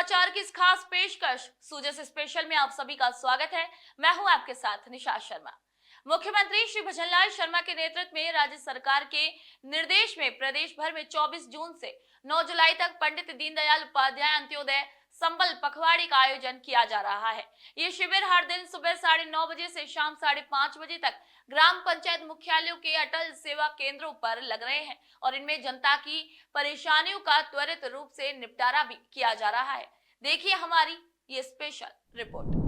समाचार की इस खास पेशकश सूजस स्पेशल में आप सभी का स्वागत है। मैं हूं आपके साथ निशा शर्मा। मुख्यमंत्री श्री भजनलाल शर्मा के नेतृत्व में राज्य सरकार के निर्देश में प्रदेश भर में 24 जून से 9 जुलाई तक पंडित दीनदयाल उपाध्याय अंत्योदय संबल पखवाड़ी का आयोजन किया जा रहा है। ये शिविर हर दिन सुबह 9:30 बजे से शाम 5:30 बजे तक ग्राम पंचायत मुख्यालयों के अटल सेवा केंद्रों पर लग रहे हैं और इनमें जनता की परेशानियों का त्वरित रूप से निपटारा भी किया जा रहा है। देखिए हमारी ये स्पेशल रिपोर्ट।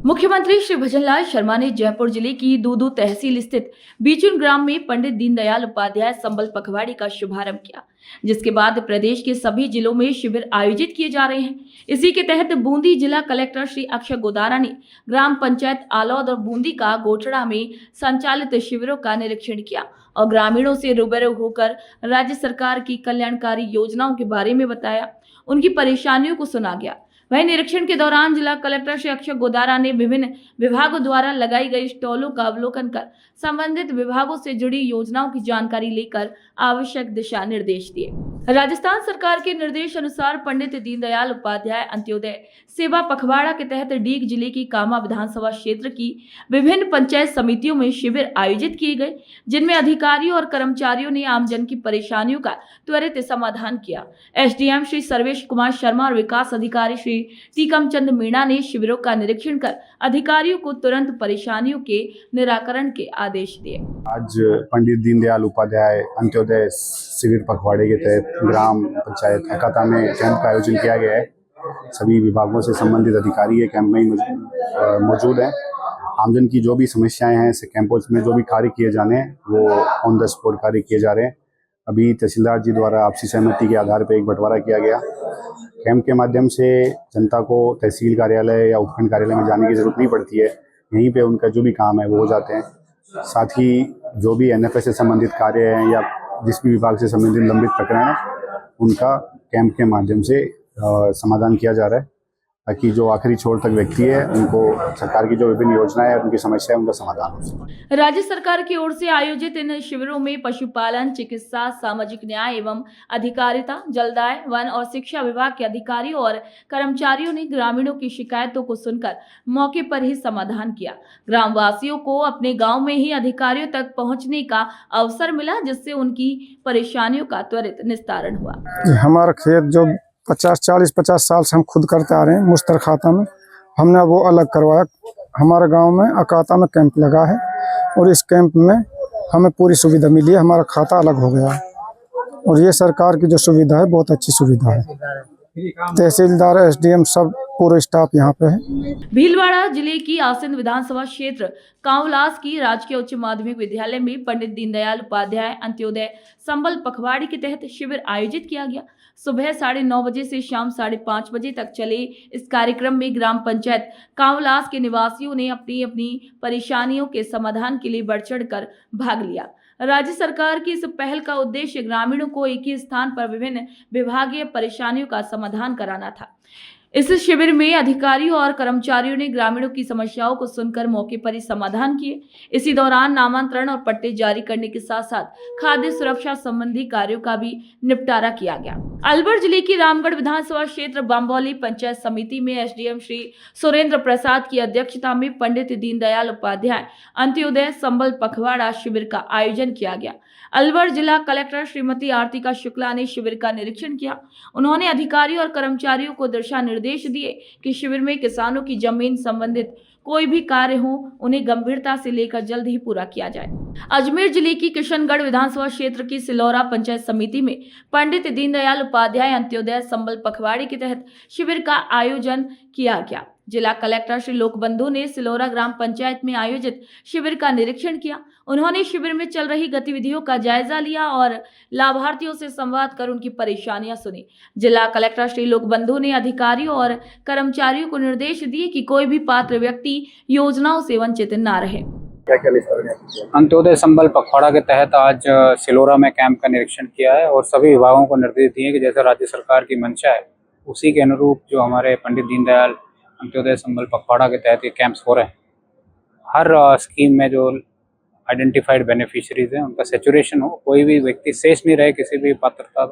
मुख्यमंत्री श्री भजनलाल शर्मा ने जयपुर जिले की दूदू तहसील स्थित बीचुन ग्राम में पंडित दीनदयाल उपाध्याय संबल पखवाड़ी का शुभारंभ किया, जिसके बाद प्रदेश के सभी जिलों में शिविर आयोजित किए जा रहे हैं। इसी के तहत बूंदी जिला कलेक्टर श्री अक्षय गोदारा ने ग्राम पंचायत आलौद और बूंदी का गोठड़ा में संचालित शिविरों का निरीक्षण किया और ग्रामीणों से रूबरू होकर राज्य सरकार की कल्याणकारी योजनाओं के बारे में बताया। उनकी परेशानियों को सुना गया। वहीं निरीक्षण के दौरान जिला कलेक्टर श्री अक्षय गोदारा ने विभिन्न विभागों द्वारा लगाई गई स्टॉलों का अवलोकन कर संबंधित विभागों से जुड़ी योजनाओं की जानकारी लेकर आवश्यक दिशा निर्देश दिए। राजस्थान सरकार के निर्देश अनुसार पंडित दीनदयाल उपाध्याय अंत्योदय सेवा पखवाड़ा के तहत डीग जिले की कामा विधानसभा क्षेत्र की विभिन्न पंचायत समितियों में शिविर आयोजित किए गए, जिनमें अधिकारियों और कर्मचारियों ने आमजन की परेशानियों का त्वरित समाधान किया। एसडीएम श्री सर्वेश कुमार शर्मा और विकास अधिकारी श्री टीकम चंद मीणा ने शिविरों का निरीक्षण कर अधिकारियों को तुरंत परेशानियों के निराकरण के आदेश दिए। आज पंडित दीनदयाल उपाध्याय अंत्योदय शिविर पखवाड़े के तहत ग्राम पंचायत हकाता में कैंप का आयोजन किया गया है। सभी विभागों से संबंधित अधिकारी ये कैंप में मौजूद हैं। आमजन की जो भी समस्याएं हैं, ऐसे कैंपों में जो भी कार्य किए जाने हैं वो ऑन द स्पॉट कार्य किए जा रहे हैं। अभी तहसीलदार जी द्वारा आपसी सहमति के आधार पर एक बंटवारा किया गया। कैंप के माध्यम से जनता को तहसील कार्यालय या उपखंड कार्यालय में जाने की जरूरत नहीं पड़ती है। यहीं पे उनका जो भी काम है वो हो जाते हैं। साथ ही जो भी एनएफएस से संबंधित कार्य हैं या जिस भी विभाग से संबंधित लंबित प्रकरण है, उनका कैंप के माध्यम से समाधान किया जा रहा है, ताकि जो आखिरी छोर तक व्यक्ति है उनको सरकार की जो विभिन्न योजनाएं है, उनकी समस्या है, उनका समाधान हो सके। राज्य सरकार की ओर से आयोजित इन शिविरों में पशुपालन, चिकित्सा, सामाजिक न्याय एवं अधिकारिता, जलदाय, वन और शिक्षा विभाग के अधिकारियों और कर्मचारियों ने ग्रामीणों की शिकायतों को सुनकर मौके पर ही समाधान किया। ग्रामवासियों को अपने गाँव में ही अधिकारियों तक पहुँचने का अवसर मिला, जिससे उनकी परेशानियों का त्वरित निस्तारण हुआ। हमारा खेत जो 40-50 साल से हम खुद करते आ रहे हैं, मुश्तर खाता में हमने वो अलग करवाया। हमारे गांव में अकाता में कैंप लगा है और इस कैंप में हमें पूरी सुविधा मिली है। हमारा खाता अलग हो गया है और ये सरकार की जो सुविधा है बहुत अच्छी सुविधा है। तहसीलदार, एसडीएम सब पूरे स्टाफ यहाँ पे है। भीलवाड़ा जिले की आसिंद विधानसभा क्षेत्र कांवलास की राजकीय उच्च माध्यमिक विद्यालय में पंडित दीनदयाल उपाध्याय अंत्योदय संबल पखवाड़ी के तहत शिविर आयोजित किया गया। सुबह 9:30 बजे से शाम 5:30 बजे तक चले इस कार्यक्रम में ग्राम पंचायत कांवलास के निवासियों ने अपनी अपनी परेशानियों के समाधान के लिए बढ़ चढ़ कर भाग लिया। राज्य सरकार की इस पहल का उद्देश्य ग्रामीणों को एक ही स्थान पर विभिन्न विभागीय परेशानियों का समाधान कराना था। इस शिविर में अधिकारियों और कर्मचारियों ने ग्रामीणों की समस्याओं को सुनकर मौके पर ही समाधान किए। इसी दौरान नामांतरण और पट्टे जारी करने के साथ साथ खाद्य सुरक्षा संबंधी कार्यों का भी निपटारा किया गया। अलवर जिले की रामगढ़ विधानसभा क्षेत्र बम्बौली पंचायत समिति में एसडीएम श्री सुरेंद्र प्रसाद की अध्यक्षता में पंडित दीनदयाल उपाध्याय अंत्योदय संबल पखवाड़ा शिविर का आयोजन किया गया। अलवर जिला कलेक्टर श्रीमती आरतिका शुक्ला ने शिविर का निरीक्षण किया। उन्होंने अधिकारियों और कर्मचारियों को दिशा निर्देश दिए कि शिविर में किसानों की जमीन संबंधित कोई भी कार्य हो उन्हें गंभीरता से लेकर जल्द ही पूरा किया जाए। अजमेर जिले की किशनगढ़ विधानसभा क्षेत्र की सिलौरा पंचायत समिति में पंडित दीनदयाल उपाध्याय अंत्योदय संबल पखवाड़ी के तहत शिविर का आयोजन किया गया। जिला कलेक्टर श्री लोकबंधु ने सिलोरा ग्राम पंचायत में आयोजित शिविर का निरीक्षण किया। उन्होंने शिविर में चल रही गतिविधियों का जायजा लिया और लाभार्थियों से संवाद कर उनकी परेशानियां सुनी। जिला कलेक्टर श्री लोकबंधु ने अधिकारियों और कर्मचारियों को निर्देश दिए कि कोई भी पात्र व्यक्ति योजनाओं से वंचित न रहे। अंत्योदय संबल पखवाड़ा के तहत आज सिलोरा में कैंप का निरीक्षण किया है और सभी विभागों को निर्देश दिए कि जैसे राज्य सरकार की मंशा है उसी के अनुरूप जो हमारे पंडित दीनदयाल अंत्योदय संबल पखवाड़ा के तहत ये कैंप्स हो रहे हैं। हर स्कीम में जो आइडेंटिफाइड बेनिफिशियरीज हैं उनका सेचुरेशन हो, कोई भी व्यक्ति शेष नहीं रहे किसी भी पात्रता,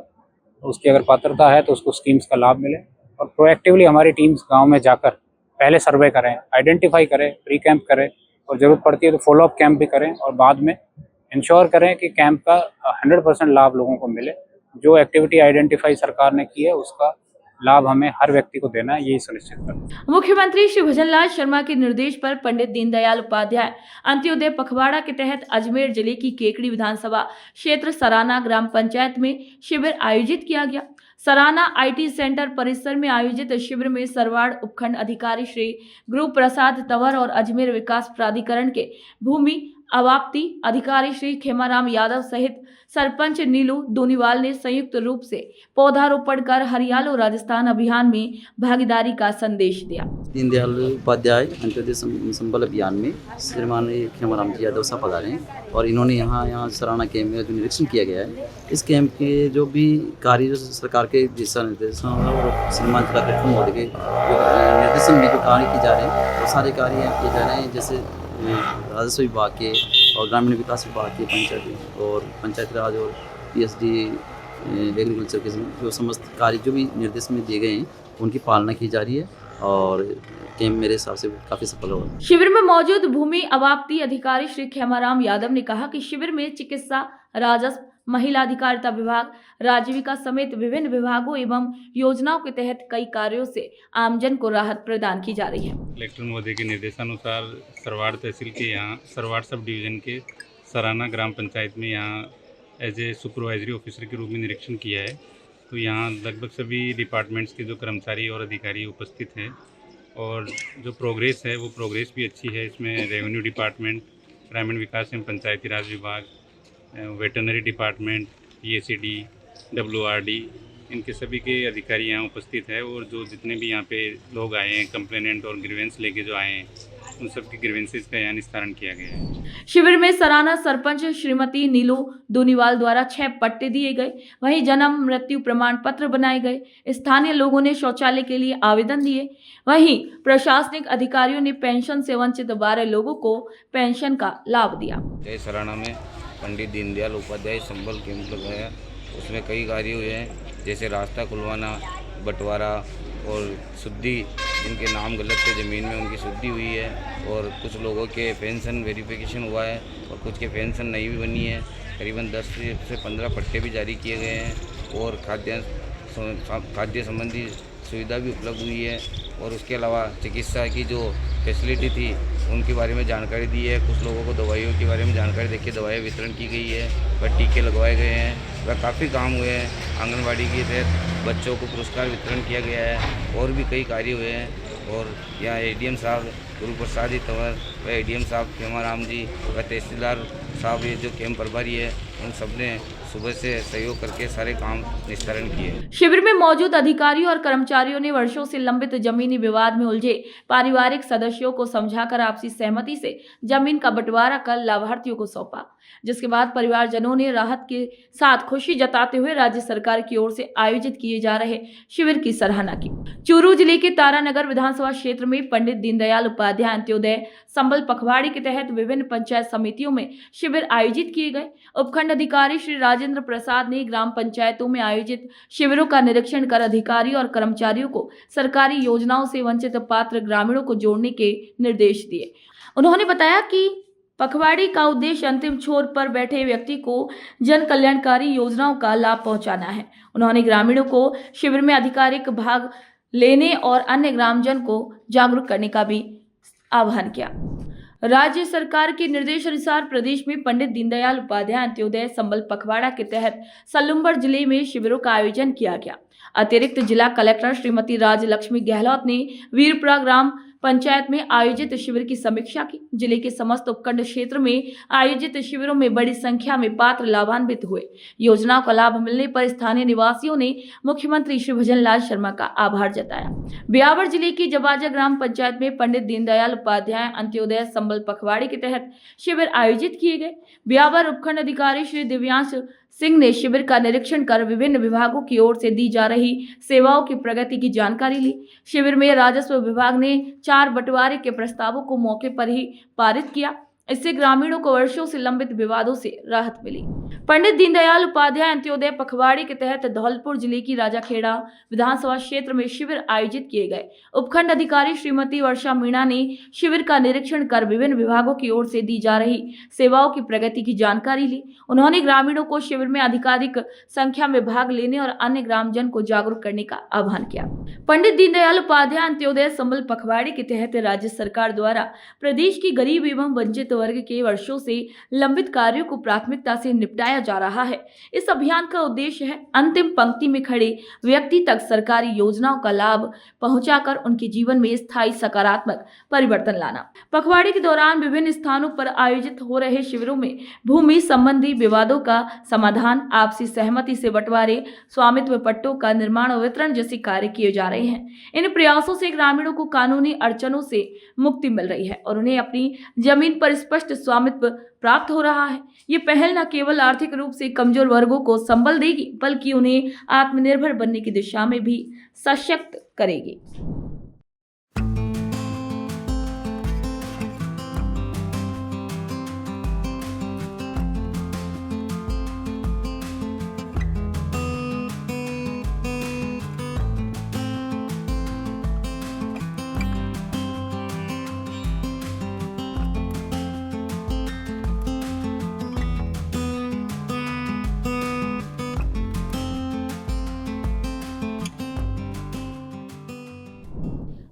उसकी अगर पात्रता है तो उसको स्कीम्स का लाभ मिले। और प्रोएक्टिवली हमारी टीम्स गाँव में जाकर पहले सर्वे करें, आइडेंटिफाई करें, प्री कैंप करें और ज़रूरत पड़ती है तो फॉलोअप कैंप भी करें और बाद में इंश्योर करें कि कैंप का 100% लाभ लोगों को मिले। जो एक्टिविटी आइडेंटिफाई सरकार ने की है उसका लाभ हमें हर व्यक्ति को देना है, यही सुनिश्चित करना। मुख्यमंत्री श्री भजनलाल शर्मा के निर्देश पर पंडित दीनदयाल उपाध्याय अंत्योदय पखवाड़ा के तहत अजमेर जिले की केकड़ी विधानसभा क्षेत्र सराना ग्राम पंचायत में शिविर आयोजित किया गया। सराना आईटी सेंटर परिसर में आयोजित शिविर में सरवाड़ उपखंड अधिकारी श्री गुरु प्रसाद तंवर और अजमेर विकास प्राधिकरण के भूमि अवाप्ति अधिकारी श्री खेमाराम यादव सहित सरपंच नीलू दोनीवाल ने संयुक्त रूप से पौधारोपण कर हरियालो राजस्थान अभियान में भागीदारी का संदेश दिया। दीनदयाल उपाध्याय अंत्योदय संबल अभियान में श्रीमान खेमाराम जी यादव साहब पधारे और इन्होंने यहाँ सराना कैंप में जो निरीक्षण किया गया है, इस कैंप के जो भी कार्य जो सरकार के दिशा निर्देशन और श्रीमान जिला कलेक्टर महोदय के निर्देशन में जो कार्य किए जा रहे हैं वो सारे कार्य किए जा रहे हैं। जैसे राजस्व विभाग के और ग्रामीण विकास विभाग के पंचायत राज और पीएचडी एग्रीकल्चर के जो समस्त कार्य जो भी निर्देश में दिए गए हैं उनकी पालना की जा रही है और कैंप मेरे हिसाब से काफी सफल होगा। शिविर में मौजूद भूमि अवाप्ति अधिकारी श्री खेमाराम यादव ने कहा कि शिविर में चिकित्सा, राजस्व, महिला अधिकारिता विभाग, राज्य विकास समेत विभिन्न विभागों एवं योजनाओं के तहत कई कार्यों से आमजन को राहत प्रदान की जा रही है। कलेक्टर महोदय के निर्देशानुसार सरवाड़ तहसील के यहाँ सरवाड़ सब डिवीजन के सराना ग्राम पंचायत में यहाँ एज ए सुपरवाइजरी ऑफिसर के रूप में निरीक्षण किया है। तो यहाँ लगभग सभी डिपार्टमेंट्स के जो कर्मचारी और अधिकारी उपस्थित हैं और जो प्रोग्रेस है वो प्रोग्रेस भी अच्छी है। इसमें रेवेन्यू डिपार्टमेंट, ग्रामीण विकास एवं पंचायती राज विभाग, वेटरनरी डिपार्टमेंट, EACD, WRD, इनके सभी के अधिकारी यहाँ उपस्थित है और जो जितने भी यहाँ पे लोग आए हैं कंप्लेनेंट और ग्रीवेंस लेके जो आए हैं उन सबकी ग्रीवेंसेस का यहाँ निस्तारण किया गया है। शिविर में सराना सरपंच श्रीमती नीलू दोनीवाल द्वारा 6 पट्टे दिए गए, वहीं जन्म मृत्यु प्रमाण पत्र बनाए गए। स्थानीय लोगों ने शौचालय के लिए आवेदन दिए, वहीं प्रशासनिक अधिकारियों ने पेंशन से वंचित 12 लोगों को पेंशन का लाभ दिया। जय सराना में पंडित दीनदयाल उपाध्याय संबल कैंप लगाया, उसमें कई कार्य हुए हैं जैसे रास्ता खुलवाना, बंटवारा और शुद्धि, जिनके नाम गलत थे ज़मीन में उनकी शुद्धि हुई है और कुछ लोगों के पेंशन वेरिफिकेशन हुआ है और कुछ के पेंशन नहीं भी बनी है। करीबन 10 से 15 पट्टे भी जारी किए गए हैं और खाद्य संबंधी सुविधा भी उपलब्ध हुई है और उसके अलावा चिकित्सा की जो फैसिलिटी थी उनके बारे में जानकारी दी है। कुछ लोगों को दवाइयों के बारे में जानकारी देके दवाइयाँ वितरण की गई है, वह टीके लगवाए गए हैं, वह काफ़ी काम हुए हैं। आंगनबाड़ी के तहत बच्चों को पुरस्कार वितरण किया गया है और भी कई कार्य हुए हैं। और यहाँ ADM साहब गुरु प्रसाद तंवर, वह ADM साहब खेमाराम जी, वह तहसीलदार साहब, ये जो कैंप प्रभारी है उन सब ने सुबह से सहयोग करके सारे काम निस्तारण किए। शिविर में मौजूद अधिकारियों और कर्मचारियों ने वर्षों से लंबित जमीनी विवाद में उलझे पारिवारिक सदस्यों को समझाकर आपसी सहमति से जमीन का बंटवारा कर लाभार्थियों को सौंपा, जिसके बाद परिवारजनों ने राहत के साथ खुशी जताते हुए राज्य सरकार की ओर से आयोजित किए जा रहे शिविर की सराहना की। चूरू जिले के तारानगर विधानसभा क्षेत्र में पंडित दीनदयाल उपाध्याय अंत्योदय संबल पखवाड़ी के तहत विभिन्न पंचायत समितियों में शिविर आयोजित किए गए। उपखंड अधिकारी श्री राजेंद्र प्रसाद ने ग्राम पंचायतों में आयोजित शिविरों का निरीक्षण कर अधिकारियों और कर्मचारियों को सरकारी योजनाओं से वंचित पात्र ग्रामीणों को जोड़ने के निर्देश दिए। उन्होंने बताया कि पखवाड़ी का उद्देश्य अंतिम छोर पर बैठे व्यक्ति को जन कल्याणकारी योजनाओं का लाभ पहुंचाना है। उन्होंने ग्रामीणों को शिविर में आधिकारिक भाग लेने और अन्य ग्रामजन को जागरूक करने का भी आह्वान किया। राज्य सरकार के निर्देशानुसार प्रदेश में पंडित दीनदयाल उपाध्याय अंत्योदय संबल पखवाड़ा के तहत सलुम्बर जिले में शिविरों का आयोजन किया गया। अतिरिक्त जिला कलेक्टर श्रीमती राजलक्ष्मी गहलोत ने वीरपुरा ग्राम पंचायत में आयोजित शिविर की समीक्षा की। जिले के समस्त उपखंड क्षेत्र में आयोजित शिविरों में बड़ी संख्या में पात्र लाभान्वित हुए। योजनाओं का लाभ मिलने पर स्थानीय निवासियों ने मुख्यमंत्री श्री भजनलाल शर्मा का आभार जताया। ब्यावर जिले की जबाजा ग्राम पंचायत में पंडित दीनदयाल उपाध्याय अंत्योदय संबल पखवाड़े के तहत शिविर आयोजित किए गए। ब्यावर उपखंड अधिकारी श्री दिव्यांश सिंह ने शिविर का निरीक्षण कर विभिन्न विभागों की ओर से दी जा रही सेवाओं की प्रगति की जानकारी ली। शिविर में राजस्व विभाग ने 4 बंटवारे के प्रस्तावों को मौके पर ही पारित किया। इससे ग्रामीणों को वर्षों से लंबित विवादों से राहत मिली। पंडित दीनदयाल उपाध्याय अंत्योदय पखवाड़े के तहत धौलपुर जिले की राजाखेड़ा विधानसभा क्षेत्र में शिविर आयोजित किए गए। उपखंड अधिकारी श्रीमती वर्षा मीणा ने शिविर का निरीक्षण कर विभिन्न विभागों की ओर से दी जा रही सेवाओं की प्रगति की जानकारी ली। उन्होंने ग्रामीणों को शिविर में अधिकाधिक संख्या में भाग लेने और अन्य ग्रामजन को जागरूक करने का आह्वान किया। पंडित दीनदयाल उपाध्याय अंत्योदय संबल पखवाड़े के तहत राज्य सरकार द्वारा प्रदेश की गरीब एवं वंचित वर्ग के वर्षों से लंबित कार्यों को प्राथमिकता से निपटाया जा रहा है। इस अभियान का उद्देश्य है अंतिम पंक्ति में खड़े व्यक्ति तक सरकारी योजनाओं का लाभ पहुंचाकर उनके जीवन में स्थायी सकारात्मक परिवर्तन लाना। पखवाड़े के दौरान विभिन्न स्थानों पर आयोजित हो रहे शिविरों में भूमि संबंधी विवादों का समाधान, आपसी सहमति से बंटवारे, स्वामित्व पट्टों का निर्माण और वितरण जैसे कार्य किए जा रहे हैं। इन प्रयासों से ग्रामीणों को कानूनी अड़चनों से मुक्ति मिल रही है और उन्हें अपनी जमीन पर स्पष्ट स्वामित्व प्राप्त हो रहा है। ये पहल न केवल आर्थिक रूप से कमजोर वर्गों को संबल देगी, बल्कि उन्हें आत्मनिर्भर बनने की दिशा में भी सशक्त करेगी।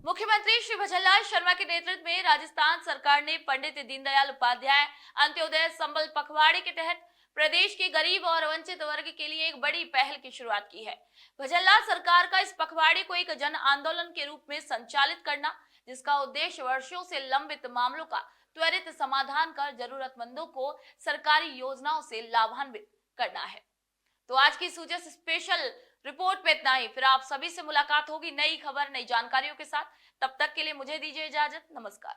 मुख्यमंत्री श्री भजनलाल शर्मा के नेतृत्व में राजस्थान सरकार ने पंडित दीनदयाल उपाध्याय अंत्योदय संबल पखवाड़े के तहत प्रदेश के गरीब और वंचित वर्ग के लिए एक बड़ी पहल की शुरुआत की है। भजनलाल सरकार का इस पखवाड़े को एक जन आंदोलन के रूप में संचालित करना, जिसका उद्देश्य वर्षों से लंबित मामलों का त्वरित समाधान कर जरूरतमंदों को सरकारी योजनाओं से लाभान्वित करना है। तो आज की सूचस स्पेशल रिपोर्ट में इतना ही। फिर आप सभी से मुलाकात होगी नई खबर, नई जानकारियों के साथ। तब तक के लिए मुझे दीजिए इजाजत। नमस्कार।